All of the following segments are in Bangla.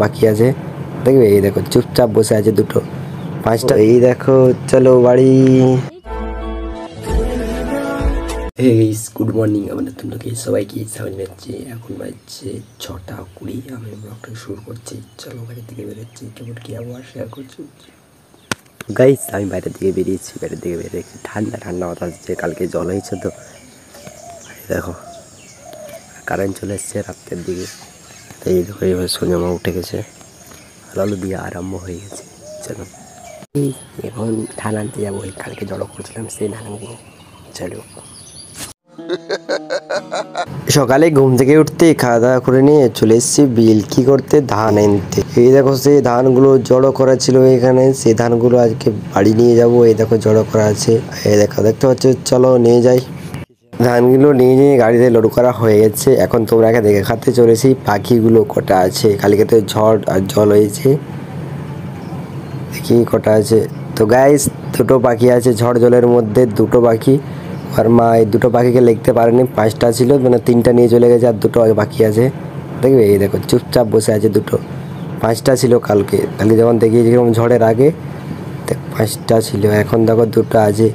বাকি আছে দেখবে, এই দেখো চুপচাপ বসে আছে দুটো পাঁচটা। এই দেখো চলো বাড়ি। গুড মর্নিং আমাদের তোমরা সবাইকে সামনে যাচ্ছে। এখন বাজছে 6:20। আমি ব্লগটা শুরু করছি। চলো বাইরের দিকে বেরোচ্ছি, কেমন কি আবহাওয়া শেয়ার করছি। গাইস আমি বাইরের দিকে বেরিয়েছি, বাইরের দিকে বেরিয়েছি, ঠান্ডা ঠান্ডা বাতাস দিচ্ছে। কালকে জল হয়েছে তো দেখো, কারেন্ট চলে এসছে রাতের দিকে। তো এই দেখো এইভাবে সূর্যমা উঠে গেছে, আলো দিয়ে আরম্ভ হয়ে গেছে। চলো এখন ধান আনতে যাবো, কালকে জড়ো করছিলাম সেই ধানগুলো। চলো সকালে ঘুম থেকে উঠতে খাওয়া দাওয়া করে নিয়ে চলে এসেছি বিলকি করতে, ধান আনতে। এই দেখো সেই ধানগুলো জড়ো করা ছিল এখানে, সেই ধানগুলো আজকে বাড়ি নিয়ে যাব। এই দেখো জড়ো করা আছে, এই দেখো দেখতে পাচ্ছ। চলো নিয়ে যাই। ধানগুলো নিয়ে গাড়িতে লোড করা হয়ে গেছে। এখন তোমরাকে দেখাতে চলেছি পাখিগুলো কটা আছে। কালকে তো ঝড় আর জল হয়েছে, দেখি কটা আছে। তো গাইস দুটো পাখি আছে ঝড় জলের মধ্যে, দুটো পাখি। আর মা এই দুটো পাখিকে লিখতে পারেনি, 5টা ছিল, মানে 3টা নিয়ে চলে গেছে আর দুটো বাকি আছে দেখবে। এই দেখো চুপচাপ বসে আছে দুটো, 5টা ছিল কালকে যখন দেখিয়েছিলাম ঝড়ের আগে 5টা ছিল। এখন দেখো দুটো আছে,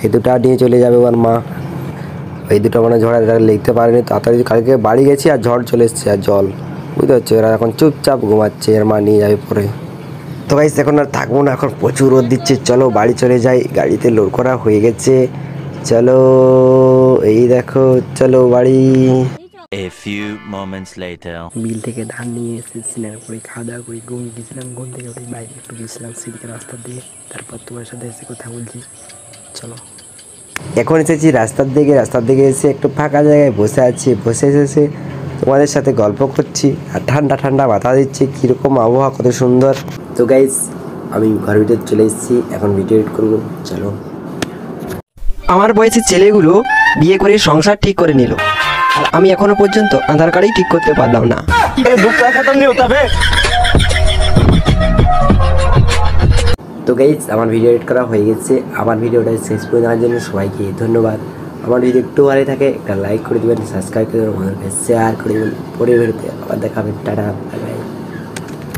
এই দুটো নিয়ে চলে যাবে ওর মা। এই দুটো মানে ঝড়ের লিখতে পারেনি তাড়াতাড়ি, কালকে বাড়ি গেছি আর ঝড় চলে এসছে আর জল, বুঝতে পারছো। এরা এখন চুপচাপ ঘুমাচ্ছে, এর মা নিয়ে যাবে পরে। তো গাইস এখন আর থাকবো না, এখন প্রচুর রোদ দিচ্ছে। চলো বাড়ি চলে যাই, গাড়িতে লোড করা হয়ে গেছে। চলো এই দেখো চলো বাড়ি। A few moments later. বিল থেকে ধান নিয়ে এসে স্নান করে খাওয়া দাওয়া করে ঘুমিয়ে গেছিলাম। ঘুম থেকে উঠে বাইরে একটু গেছিলাম সেদিকে রাস্তার দিকে, তারপর তোমার সাথে এসে কথা বলছি। চলো এখন এসেছি রাস্তার দিকে এসে একটু ফাঁকা জায়গায় বসে আছি। বসে এসে তোমাদের সাথে গল্প করছি আর ঠান্ডা ঠান্ডা বাতা দিচ্ছে, কীরকম আবহাওয়া, কত সুন্দর। তো গাইস আমি ঘর ভিতরে চলে এসেছি, এখন ভিডিও এডিট করবো। চলো আমার বয়সী ছেলেগুলো বিয়ে করে সংসার ঠিক করে নিল, আর আমি এখনো পর্যন্ত আধার কার্ডই ঠিক করতে পারলাম না। তো গাইস আমার ভিডিও এডিট করা হয়ে গেছে। আমার ভিডিওটা শেষ করে দেওয়ার জন্য সবাইকে ধন্যবাদ। আমার ভিডিও একটু ভালো থাকে একটা লাইক করে দেবেন, সাবস্ক্রাইব করে দেবেন, আমাদেরকে শেয়ার করে দেবেন। পরে ভিডিওতে আবার দেখাবেন। টাটা।